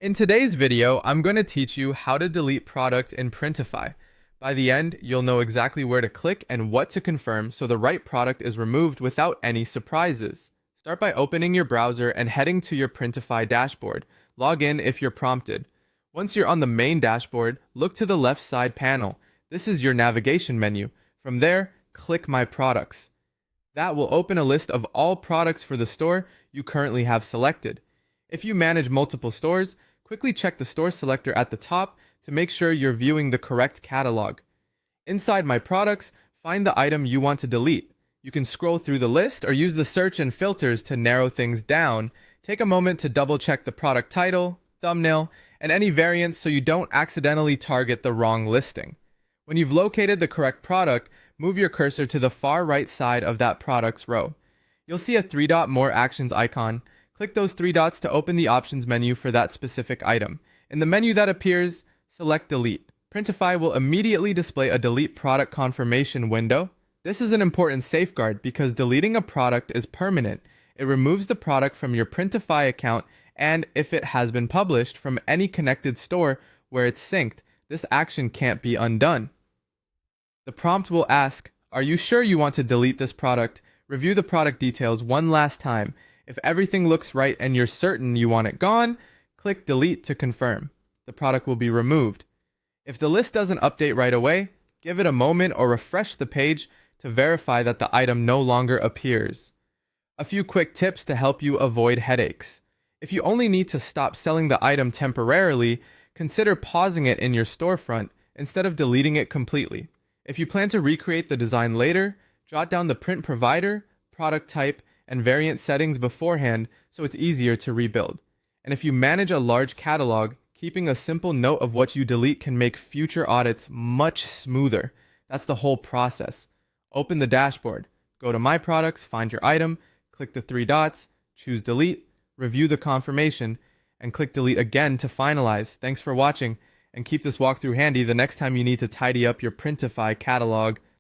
In today's video, I'm going to teach you how to delete product in Printify. By the end, you'll know exactly where to click and what to confirm so the right product is removed without any surprises. Start by opening your browser and heading to your Printify dashboard. Log in if you're prompted. Once you're on the main dashboard, look to the left side panel. This is your navigation menu. From there, click My Products. That will open a list of all products for the store you currently have selected. If you manage multiple stores, quickly check the store selector at the top to make sure you're viewing the correct catalog. Inside My Products, find the item you want to delete. You can scroll through the list or use the search and filters to narrow things down. Take a moment to double check the product title, thumbnail, and any variants so you don't accidentally target the wrong listing. When you've located the correct product, move your cursor to the far right side of that product's row. You'll see a 3-dot More Actions icon. Click those 3 dots to open the options menu for that specific item. In the menu that appears, select Delete. Printify will immediately display a Delete Product Confirmation window. This is an important safeguard because deleting a product is permanent. It removes the product from your Printify account and, if it has been published, from any connected store where it's synced. This action can't be undone. The prompt will ask, "Are you sure you want to delete this product?" Review the product details one last time. If everything looks right and you're certain you want it gone, click Delete to confirm. The product will be removed. If the list doesn't update right away, give it a moment or refresh the page to verify that the item no longer appears. A few quick tips to help you avoid headaches. If you only need to stop selling the item temporarily, consider pausing it in your storefront instead of deleting it completely. If you plan to recreate the design later, jot down the print provider, product type, and variant settings beforehand so it's easier to rebuild. And if you manage a large catalog, keeping a simple note of what you delete can make future audits much smoother. That's the whole process. Open the dashboard, go to My Products, find your item, click the 3 dots, choose Delete, review the confirmation, and click Delete again to finalize. Thanks for watching, and keep this walkthrough handy the next time you need to tidy up your Printify catalog.